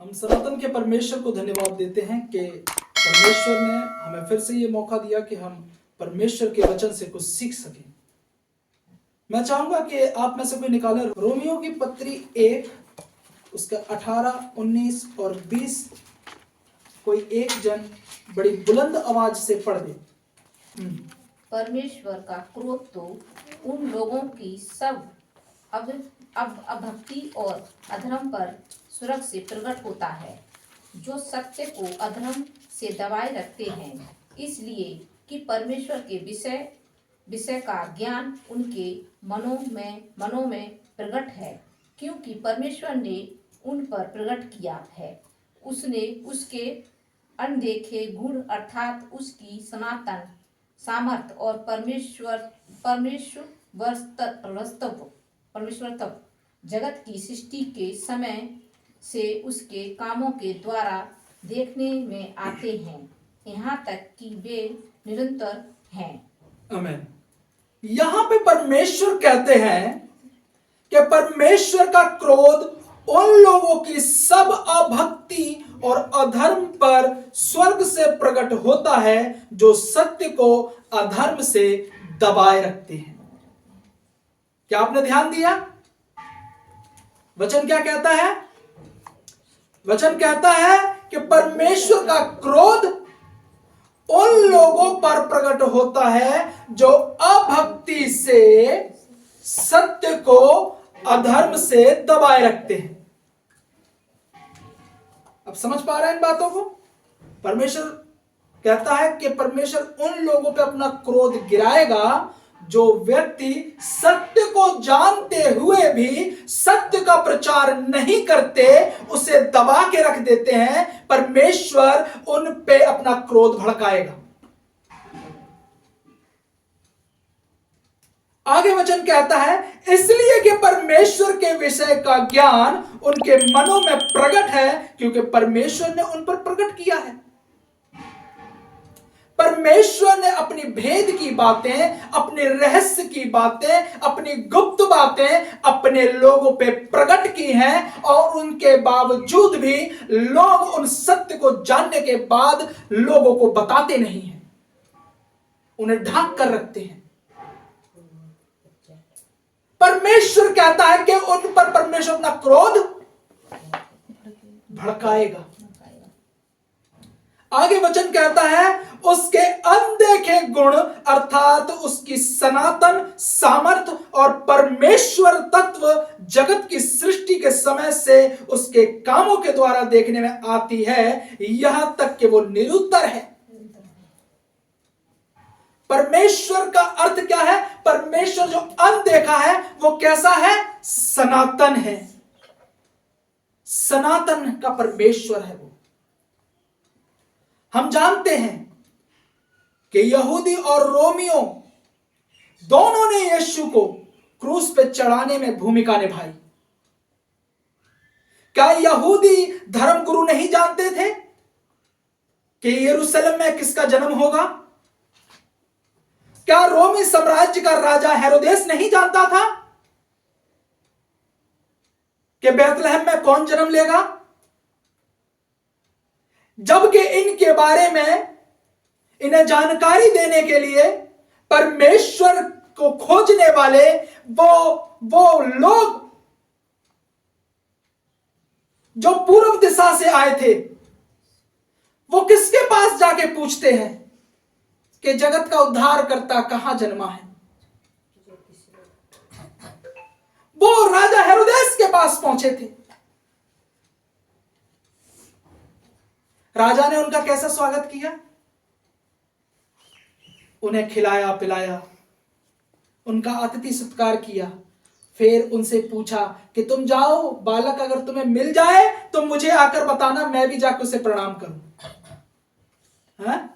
हम सनातन के परमेश्वर को धन्यवाद देते हैं कि परमेश्वर ने हमें फिर से ये मौका दिया कि हम परमेश्वर के वचन से कुछ सीख सकें। मैं चाहूंगा कि आप में से कोई निकाले रोमियो की पत्री 1 उसका 18, 19 और 20 कोई एक जन बड़ी बुलंद आवाज से पढ़ दे। परमेश्वर का क्रोध तो उन लोगों की सब अभक्ति और अधर्म पर स्वर्ग से प्रकट होता है, जो सत्य को अधर्म से दबाए रखते हैं, इसलिए कि परमेश्वर के विषय का ज्ञान उनके मनों में प्रकट है, क्योंकि परमेश्वर ने उन पर प्रकट किया है। उसने उसके अनदेखे गुण अर्थात उसकी सनातन सामर्थ और परमेश्वर तब जगत की सृष्टि के समय से उसके कामों के द्वारा देखने में आते हैं, यहाँ तक कि वे निरंतर हैं। आमीन। यहां पे परमेश्वर कहते हैं कि परमेश्वर का क्रोध उन लोगों की सब अभक्ति और अधर्म पर स्वर्ग से प्रकट होता है, जो सत्य को अधर्म से दबाए रखते हैं। क्या आपने ध्यान दिया? वचन क्या कहता है? वचन कहता है कि परमेश्वर का क्रोध उन लोगों पर प्रकट होता है जो अभक्ति से सत्य को अधर्म से दबाए रखते हैं। अब समझ पा रहे हैं इन बातों को? परमेश्वर कहता है कि परमेश्वर उन लोगों पे अपना क्रोध गिराएगा जो व्यक्ति सत्य को जानते हुए भी सत्य का प्रचार नहीं करते, उसे दबा के रख देते हैं। परमेश्वर उन पे अपना क्रोध भड़काएगा। आगे वचन कहता है, इसलिए कि परमेश्वर के विषय का ज्ञान उनके मनों में प्रकट है, क्योंकि परमेश्वर ने उन पर प्रकट किया है। परमेश्वर ने अपनी भेद की बातें, अपने रहस्य की बातें, अपनी गुप्त बातें अपने लोगों पे प्रकट की हैं, और उनके बावजूद भी लोग उन सत्य को जानने के बाद लोगों को बताते नहीं हैं, उन्हें ढांक कर रखते हैं। परमेश्वर कहता है कि उन पर परमेश्वर अपना क्रोध भड़काएगा। आगे वचन कहता है, उसके अनदेखे गुण अर्थात उसकी सनातन सामर्थ और परमेश्वर तत्व जगत की सृष्टि के समय से उसके कामों के द्वारा देखने में आती है, यहां तक कि वो निरुत्तर है। परमेश्वर का अर्थ क्या है? परमेश्वर जो अनदेखा है वो कैसा है? सनातन है। सनातन का परमेश्वर है वो। हम जानते हैं कि यहूदी और रोमियो दोनों ने यीशु को क्रूस पे चढ़ाने में भूमिका निभाई। क्या यहूदी धर्मगुरु नहीं जानते थे कि यरूशलेम में किसका जन्म होगा? क्या रोमी साम्राज्य का राजा हेरोदेस नहीं जानता था कि बेथलेहम में कौन जन्म लेगा? जबकि इनके बारे में इन्हें जानकारी देने के लिए परमेश्वर को खोजने वाले वो लोग जो पूर्व दिशा से आए थे, वो किसके पास जाके पूछते हैं कि जगत का उद्धारकर्ता कहां जन्मा है? वो राजा हेरोदेस के पास पहुंचे थे। राजा ने उनका कैसा स्वागत किया? उन्हें खिलाया पिलाया, उनका अतिथि सत्कार किया, फिर उनसे पूछा कि तुम जाओ, बालक अगर तुम्हें मिल जाए तो मुझे आकर बताना, मैं भी जाकर उसे प्रणाम करूं। हाँ?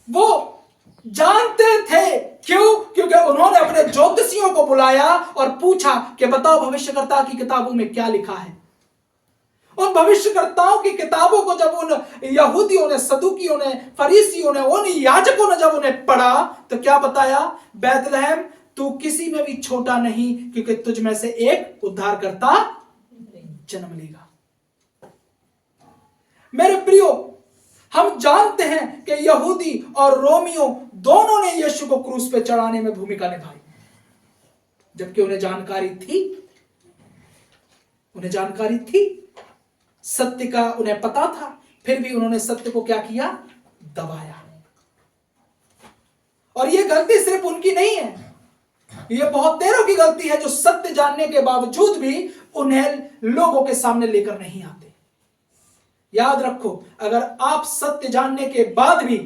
वो जानते थे, क्यों? क्योंकि उन्होंने अपने ज्योतिषियों को बुलाया और पूछा कि बताओ भविष्यकर्ता की किताबों में क्या लिखा है। उन भविष्यकर्ताओं की किताबों को जब उन यहूदियों ने, सदुकियों ने, फरीसियों ने, उन याजकों ने जब उन्हें पढ़ा तो क्या बताया? बैतलहम तू किसी में भी छोटा नहीं, क्योंकि तुझ में से एक उद्धारकर्ता जन्म लेगा। मेरे प्रियो, हम जानते हैं कि यहूदी और रोमियो दोनों ने यीशु को क्रूस पे चढ़ाने में भूमिका निभाई, जबकि उन्हें जानकारी थी, सत्य का उन्हें पता था, फिर भी उन्होंने सत्य को क्या किया? दबाया। और यह गलती सिर्फ उनकी नहीं है, यह बहुत देरों की गलती है जो सत्य जानने के बावजूद भी उन्हें लोगों के सामने लेकर नहीं आते। याद रखो, अगर आप सत्य जानने के बाद भी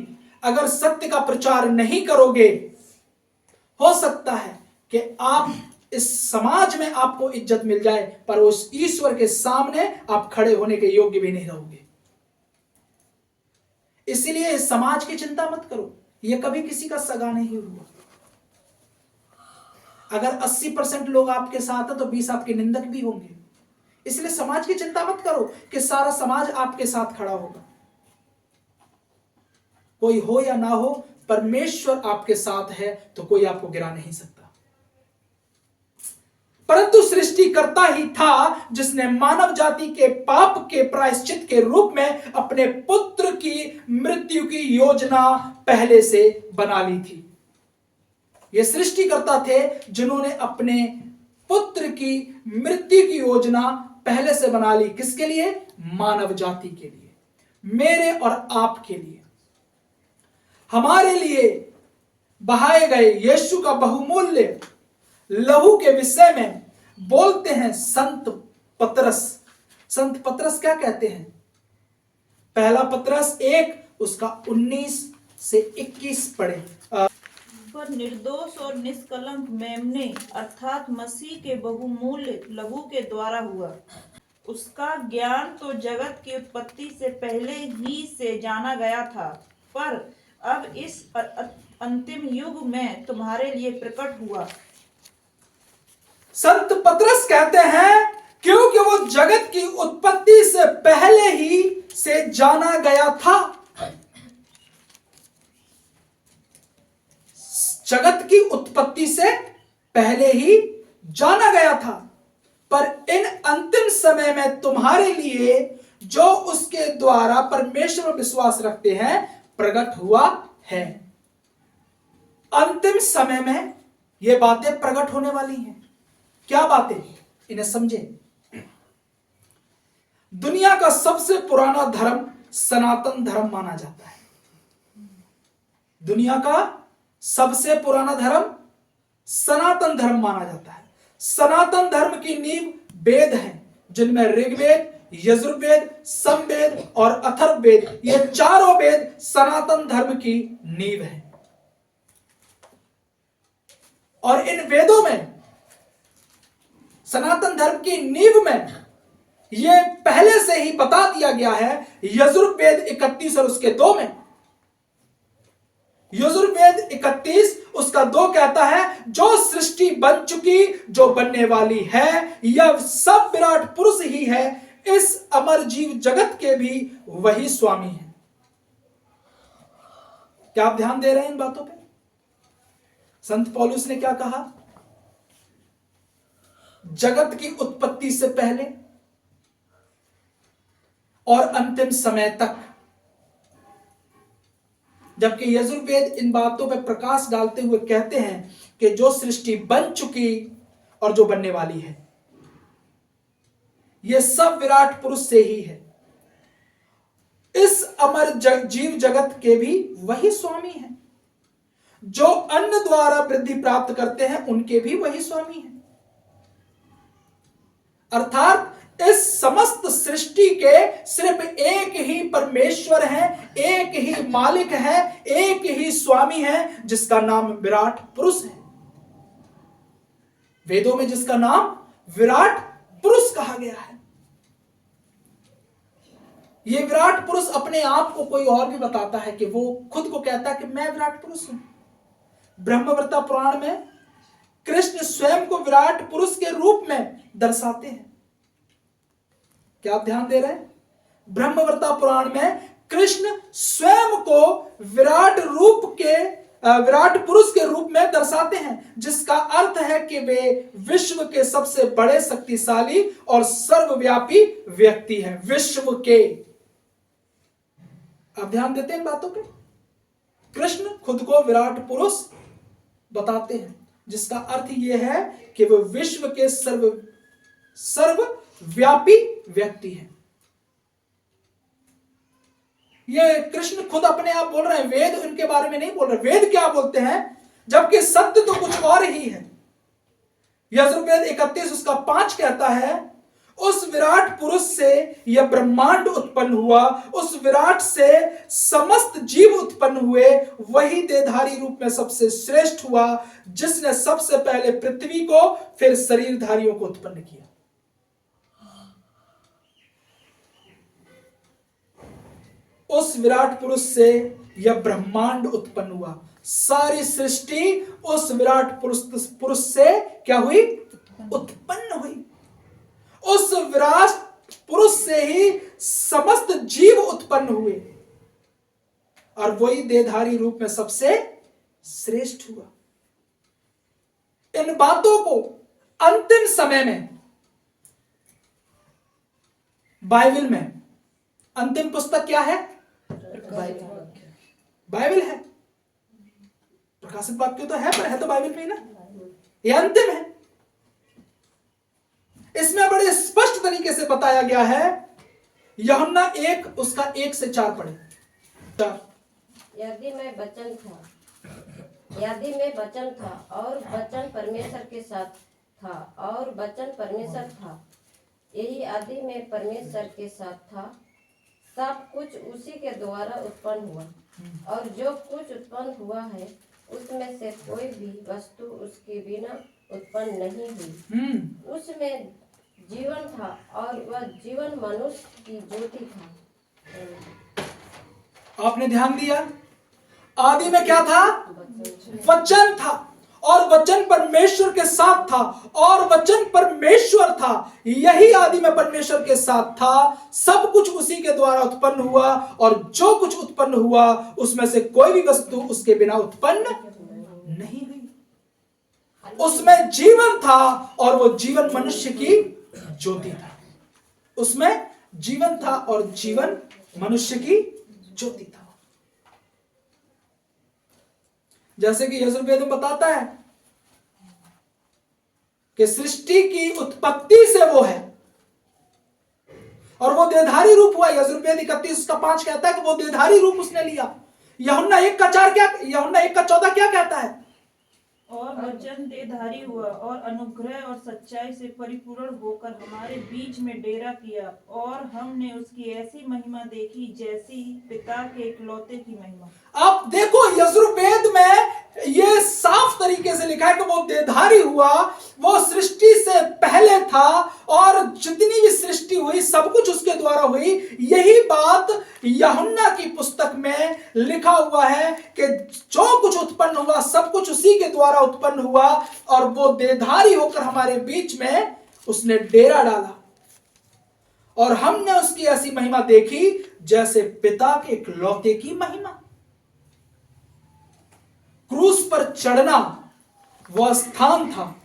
अगर सत्य का प्रचार नहीं करोगे, हो सकता है कि आप इस समाज में आपको इज्जत मिल जाए, पर उस ईश्वर के सामने आप खड़े होने के योग्य भी नहीं रहोगे। इसीलिए इस समाज की चिंता मत करो, यह कभी किसी का सगा नहीं हुआ। अगर 80% लोग आपके साथ है तो 20 आपके निंदक भी होंगे। इसलिए समाज की चिंता मत करो कि सारा समाज आपके साथ खड़ा होगा। कोई हो या ना हो, परमेश्वर आपके साथ है तो कोई आपको गिरा नहीं सकता। परंतु सृष्टिकर्ता ही था जिसने मानव जाति के पाप के प्रायश्चित के रूप में अपने पुत्र की मृत्यु की योजना पहले से बना ली थी। ये सृष्टिकर्ता थे जिन्होंने अपने पुत्र की मृत्यु की योजना पहले से बना ली। किसके लिए? मानव जाति के लिए, मेरे और आपके लिए, हमारे लिए बहाए गए यीशु का बहुमूल्य लहू के विषय में बोलते हैं संत पतरस। संत पतरस क्या कहते हैं? पहला पतरस 1 उसका 19 से 21 पढ़े। पर निर्दोष और निष्कलंक मेमने अर्थात मसीह के बहुमूल्य लहू के द्वारा हुआ। उसका ज्ञान तो जगत की उत्पत्ति से पहले ही से जाना गया था, पर अब इस अंतिम युग में तुम्हारे लिए प्रकट हुआ। संत पतरस कहते हैं क्योंकि वो जगत की उत्पत्ति से पहले ही से जाना गया था। जगत की उत्पत्ति से पहले ही जाना गया था, पर इन अंतिम समय में तुम्हारे लिए जो उसके द्वारा परमेश्वर पर विश्वास रखते हैं प्रकट हुआ है। अंतिम समय में ये बातें प्रकट होने वाली हैं। क्या बातें? इन्हें समझे। दुनिया का सबसे पुराना धर्म सनातन धर्म माना जाता है। दुनिया का सबसे पुराना धर्म सनातन धर्म माना जाता है। सनातन धर्म की नींव वेद हैं, जिनमें ऋग्वेद, यजुर्वेद, सामवेद और अथर्ववेद, ये चारों वेद सनातन धर्म की नींव है। और इन वेदों में, सनातन धर्म की नींव में, यह पहले से ही बता दिया गया है। यजुर्वेद 31 और उसके 2 में, यजुर्वेद 31 उसका 2 कहता है, जो सृष्टि बन चुकी, जो बनने वाली है, यह सब विराट पुरुष ही है, इस अमर जीव जगत के भी वही स्वामी है। क्या आप ध्यान दे रहे हैं इन बातों पे? संत पौलुस ने क्या कहा? जगत की उत्पत्ति से पहले और अंतिम समय तक। जबकि यजुर्वेद इन बातों पर प्रकाश डालते हुए कहते हैं कि जो सृष्टि बन चुकी और जो बनने वाली है, यह सब विराट पुरुष से ही है। इस अमर जीव जगत के भी वही स्वामी है। जो अन्न द्वारा वृद्धि प्राप्त करते हैं उनके भी वही स्वामी है। अर्थात इस समस्त सृष्टि के सिर्फ एक ही परमेश्वर है, एक ही मालिक है, एक ही स्वामी है, जिसका नाम विराट पुरुष है। वेदों में जिसका नाम विराट पुरुष कहा गया है। यह विराट पुरुष अपने आप को कोई और भी बताता है कि वो खुद को कहता है कि मैं विराट पुरुष हूं। ब्रह्मवृता पुराण में कृष्ण स्वयं को विराट पुरुष के रूप में दर्शाते हैं। क्या आप ध्यान दे रहे हैं? ब्रह्मवृता पुराण में कृष्ण स्वयं को विराट रूप के विराट पुरुष के रूप में दर्शाते हैं, जिसका अर्थ है कि वे विश्व के सबसे बड़े, शक्तिशाली और सर्वव्यापी व्यक्ति हैं। विश्व के, आप ध्यान देते हैं इन बातों पे? कृष्ण खुद को विराट पुरुष बताते हैं, जिसका अर्थ यह है कि वे विश्व के सर्वव्यापी व्यक्ति हैं। ये कृष्ण खुद अपने आप बोल रहे हैं, वेद उनके बारे में नहीं बोल रहे। वेद क्या बोलते हैं, जबकि सत्य तो कुछ और ही है। यजुर्वेद 31 उसका 5 कहता है, उस विराट पुरुष से यह ब्रह्मांड उत्पन्न हुआ, उस विराट से समस्त जीव उत्पन्न हुए, वही देहधारी रूप में सबसे श्रेष्ठ हुआ, जिसने सबसे पहले पृथ्वी को फिर शरीरधारियों को उत्पन्न किया। उस विराट पुरुष से यह ब्रह्मांड उत्पन्न हुआ। सारी सृष्टि उस विराट पुरुष से क्या हुई? उत्पन्न हुई। उस विराट पुरुष से ही समस्त जीव उत्पन्न हुए, और वही देहधारी रूप में सबसे श्रेष्ठ हुआ। इन बातों को अंतिम समय में बाइबल में, अंतिम पुस्तक क्या है? बाइबल है। प्रकाशित वाक्य तो है, पर है तो बाइबल में ही ना, ये अंतिम है। इसमें बड़े स्पष्ट तरीके से बताया गया है। यूहन्ना 1 उसका 1 से 4 पढ़े। यदि मैं वचन था और वचन परमेश्वर के साथ था और वचन परमेश्वर था, यही आदि में परमेश्वर के साथ था। सब कुछ उसी के द्वारा उत्पन्न हुआ, और जो कुछ उत्पन्न हुआ है उसमें से कोई भी वस्तु उसके बिना उत्पन्न नहीं हुई। उसमें जीवन था और वह जीवन मनुष्य की ज्योति था। आपने ध्यान दिया? आदि में क्या था? वचन था, और वचन परमेश्वर के साथ था, और वचन परमेश्वर था। यही आदि में परमेश्वर के साथ था। सब कुछ उसी के द्वारा उत्पन्न हुआ, और जो कुछ उत्पन्न हुआ उसमें से कोई भी वस्तु उसके बिना उत्पन्न नहीं हुई। उसमें जीवन था, और वो जीवन मनुष्य की ज्योति था। उसमें जीवन था, और जीवन मनुष्य की ज्योति था। जैसे कि यजुर्वेद में बताता है कि सृष्टि की उत्पत्ति से वो है, और वो देहधारी रूप हुआ। यजुर्वेद 31 का 5 कहता है कि वो देहधारी रूप उसने लिया। यूहन्ना 1 का 14 क्या कहता है? और वचन देहधारी हुआ और अनुग्रह और सच्चाई से परिपूर्ण होकर हमारे बीच में डेरा किया, और हमने उसकी ऐसी महिमा देखी जैसी पिता के इकलौते की महिमा। आप देखो, यजुर्वेद में ये साफ तरीके से लिखा है कि वो देहधारी हुआ, वो सृष्टि से पहले था, और जितनी भी सृष्टि हुई सब कुछ उसके द्वारा हुई। यही बात यूहन्ना की पुस्तक में लिखा हुआ है कि जो कुछ उत्पन्न हुआ सब कुछ उसी के द्वारा उत्पन्न हुआ, और वो देहधारी होकर हमारे बीच में उसने डेरा डाला, और हमने उसकी ऐसी महिमा देखी जैसे पिता के इकलौते की महिमा। क्रूस पर चढ़ना वह स्थान था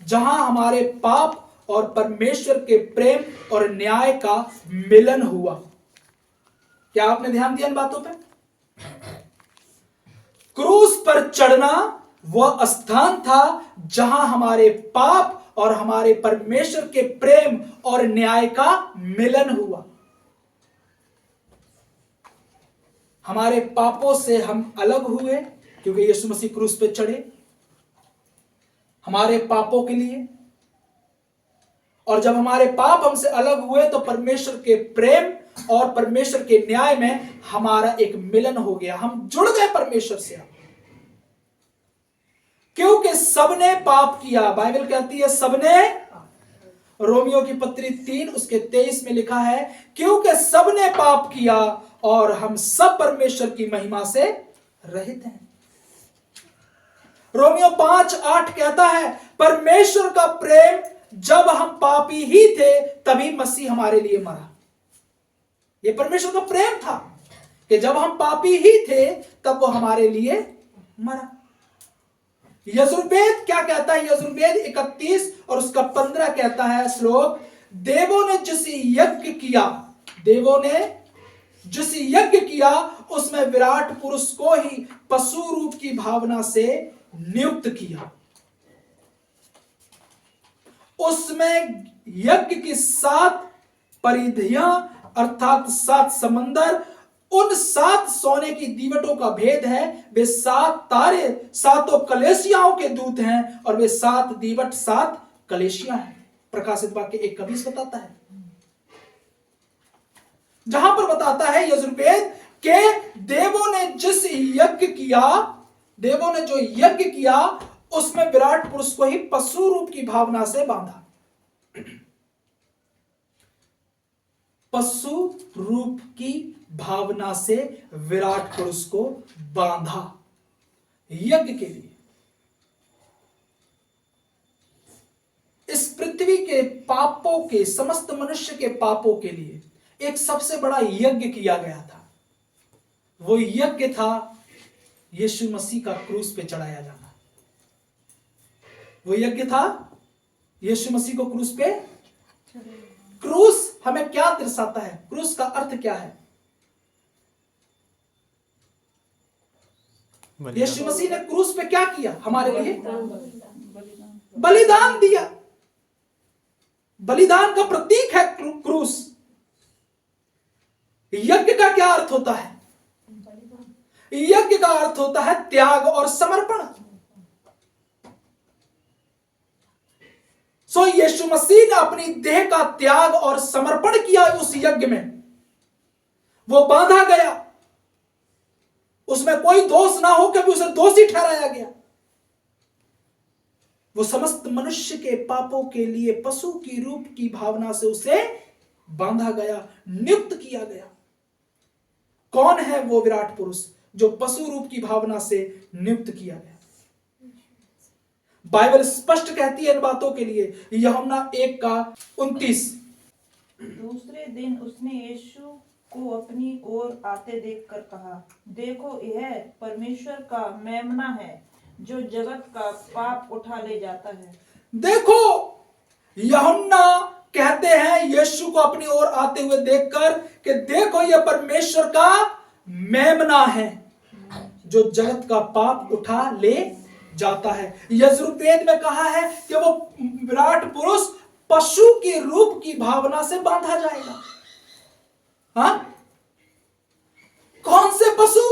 जहां हमारे पाप और परमेश्वर के प्रेम और न्याय का मिलन हुआ। क्या आपने ध्यान दिया इन बातों पे? क्रूस पर चढ़ना वह स्थान था जहां हमारे पाप और हमारे परमेश्वर के प्रेम और न्याय का मिलन हुआ। हमारे पापों से हम अलग हुए क्योंकि यीशु मसीह क्रूस पे चढ़े हमारे पापों के लिए, और जब हमारे पाप हमसे अलग हुए तो परमेश्वर के प्रेम और परमेश्वर के न्याय में हमारा एक मिलन हो गया। हम जुड़ गए परमेश्वर से, क्योंकि सबने पाप किया। बाइबल कहती है सबने, रोमियो की पत्री 3 उसके 23 में लिखा है, क्योंकि सबने पाप किया और हम सब परमेश्वर की महिमा से रहित हैं। रोमियो 5:8 कहता है, परमेश्वर का प्रेम, जब हम पापी ही थे तभी मसीह हमारे लिए मरा। यह परमेश्वर का प्रेम था कि जब हम पापी ही थे तब वो हमारे लिए मरा। यजुर्वेद क्या कहता है? यजुर्वेद 31 और उसका 15 कहता है श्लोक, देवों ने जिस यज्ञ किया, देवों ने जिस यज्ञ किया उसमें विराट पुरुष को ही पशु रूप की भावना से नियुक्त किया। उसमें यज्ञ की 7 परिधियां अर्थात 7 समंदर, उन 7 सोने की दीवटों का भेद है। वे 7 तारे 7 कलेसियाओं के दूत हैं और वे 7 दीवट 7 कलेसियां हैं। प्रकाशित वाक्य 1:20 बताता है, जहां पर बताता है यजुर्वेद के देवों ने जिस यज्ञ किया, देवों ने जो यज्ञ किया उसमें विराट पुरुष को ही पशु रूप की भावना से बांधा। पशु रूप की भावना से विराट पुरुष को बांधा यज्ञ के लिए। इस पृथ्वी के पापों के, समस्त मनुष्य के पापों के लिए एक सबसे बड़ा यज्ञ किया गया था। वो यज्ञ था यीशु मसीह का क्रूस पे चढ़ाया जाना। वो यज्ञ था यीशु मसीह को क्रूस पे। क्रूस हमें क्या दर्शाता है? क्रूस का अर्थ क्या है? यीशु मसीह ने क्रूस पे क्या किया? हमारे लिए बलिदान दिया। बलिदान का प्रतीक है क्रूस। यज्ञ का क्या अर्थ होता है? यज्ञ का अर्थ होता है त्याग और समर्पण। सो यीशु मसीह ने अपनी देह का त्याग और समर्पण किया उस यज्ञ में। वो बांधा गया, उसमें कोई दोष ना हो, कभी उसे दोषी ठहराया गया। वो समस्त मनुष्य के पापों के लिए पशु की रूप की भावना से उसे बांधा गया, नियुक्त किया गया। कौन है वो विराट पुरुष जो पशु रूप की भावना से नियुक्त किया गया? बाइबल स्पष्ट कहती है इन बातों के लिए। यूहन्ना 1:29। दूसरे दिन उसने यीशु को अपनी ओर आते देखकर कहा, देखो यह परमेश्वर का मेमना है जो जगत का पाप उठा ले जाता है। देखो, यूहन्ना कहते हैं यीशु को अपनी ओर आते हुए देखकर कि देखो यह परमेश्वर का मेमना है जो जगत का पाप उठा ले जाता है। यजुर्वेद में कहा है कि वो विराट पुरुष पशु के रूप की भावना से बांधा जाएगा। हाँ, कौन से पशु?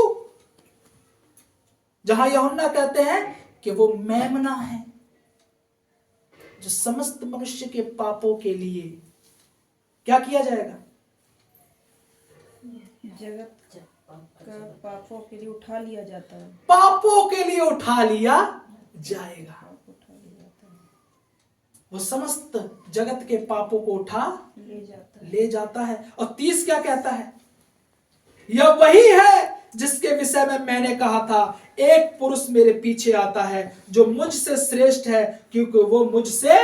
जहां यूहन्ना कहते हैं कि वो मेमना है जो समस्त मनुष्य के पापों के लिए क्या किया जाएगा? जगत का पापों के लिए उठा लिया जाता है। पापों के लिए उठा लिया जाएगा। वो समस्त जगत के पापों को उठा ले जाता है। और 30 क्या कहता है? यह वही है जिसके विषय में मैंने कहा था, एक पुरुष मेरे पीछे आता है जो मुझसे श्रेष्ठ है क्योंकि वो मुझसे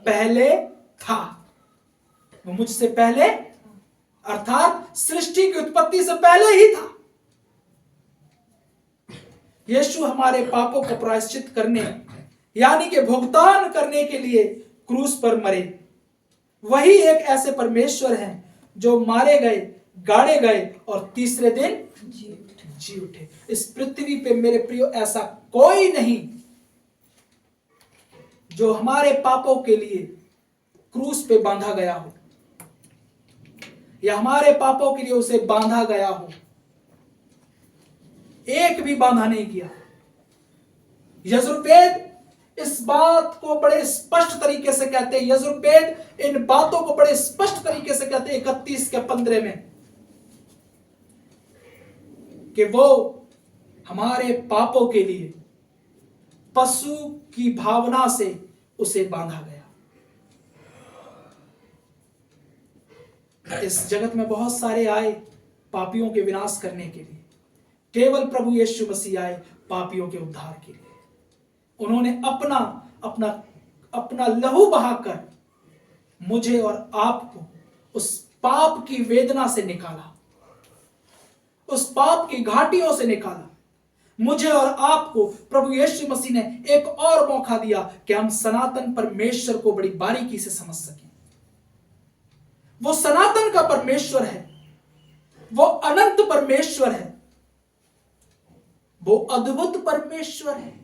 पहले था। वो मुझसे पहले अर्थात सृष्टि की उत्पत्ति से पहले ही था। यीशु हमारे पापों को प्रायश्चित करने यानी कि भुगतान करने के लिए क्रूस पर मरे। वही एक ऐसे परमेश्वर हैं जो मारे गए, गाड़े गए और तीसरे दिन जी उठे। इस पृथ्वी पे मेरे प्रियो ऐसा कोई नहीं जो हमारे पापों के लिए क्रूस पे बांधा गया हो या हमारे पापों के लिए उसे बांधा गया हो। एक भी बांधा नहीं किया। यजुर्वेद इस बात को बड़े स्पष्ट तरीके से कहते हैं। यजुर्वेद इन बातों को बड़े स्पष्ट तरीके से कहते हैं 31:15 में कि वो हमारे पापों के लिए पशु की भावना से उसे बांधा गया। इस जगत में बहुत सारे आए पापियों के विनाश करने के लिए, केवल प्रभु यीशु मसीह आए पापियों के उद्धार के लिए। उन्होंने अपना लहू बहाकर मुझे और आपको उस पाप की वेदना से निकाला, उस पाप की घाटियों से निकाला। मुझे और आपको प्रभु यीशु मसीह ने एक और मौका दिया कि हम सनातन परमेश्वर को बड़ी बारीकी से समझ सकें। वो सनातन का परमेश्वर है, वो अनंत परमेश्वर है, वो अद्भुत परमेश्वर है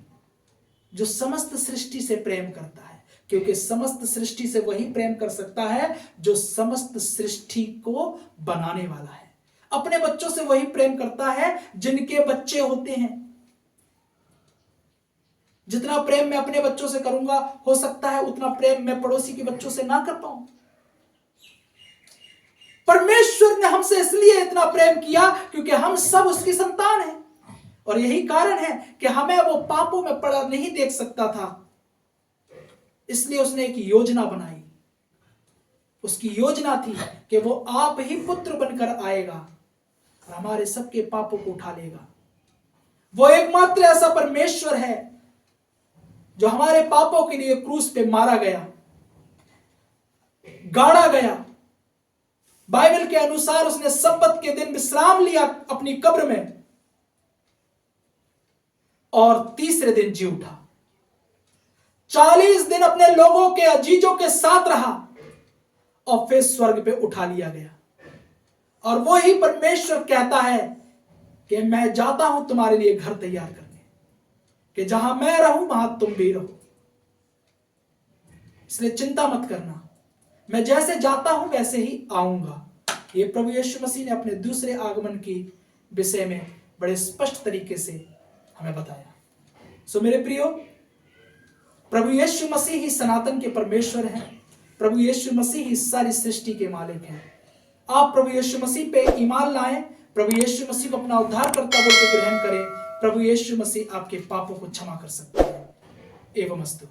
जो समस्त सृष्टि से प्रेम करता है, क्योंकि समस्त सृष्टि से वही प्रेम कर सकता है जो समस्त सृष्टि को बनाने वाला है। अपने बच्चों से वही प्रेम करता है जिनके बच्चे होते हैं। जितना प्रेम मैं अपने बच्चों से करूंगा, हो सकता है उतना प्रेम मैं पड़ोसी के बच्चों से ना कर पाऊं। परमेश्वर ने हमसे इसलिए इतना प्रेम किया क्योंकि हम सब उसकी संतान हैं, और यही कारण है कि हमें वो पापों में पड़ा नहीं देख सकता था, इसलिए उसने एक योजना बनाई। उसकी योजना थी कि वो आप ही पुत्र बनकर आएगा और हमारे सबके पापों को उठा लेगा। वो एकमात्र ऐसा परमेश्वर है जो हमारे पापों के लिए क्रूस पे मारा गया, गाड़ा गया। बाइबल के अनुसार उसने सब्बत के दिन विश्राम लिया अपनी कब्र में, और तीसरे दिन जी उठा। 40 दिन अपने लोगों के अजीजों के साथ रहा और फिर स्वर्ग पे उठा लिया गया। और वो ही परमेश्वर कहता है कि मैं जाता हूं तुम्हारे लिए घर तैयार करने, कि जहां मैं रहूं वहां तुम भी रहो। इसलिए चिंता मत करना, मैं जैसे जाता हूं वैसे ही आऊंगा। ये प्रभु यीशु मसीह ने अपने दूसरे आगमन की विषय में बड़े स्पष्ट तरीके से हमें बताया। सो मेरे प्रियो, प्रभु यीशु मसीह ही सनातन के परमेश्वर हैं। प्रभु यीशु मसीह ही सारी सृष्टि के मालिक हैं। आप प्रभु यीशु मसीह पे ईमान लाएं, प्रभु यीशु मसीह को अपना उद्धारकर्ता बोल के ग्रहण करें। प्रभु यीशु मसीह आपके पापों को क्षमा कर सकते हैं। एवं अस्तु।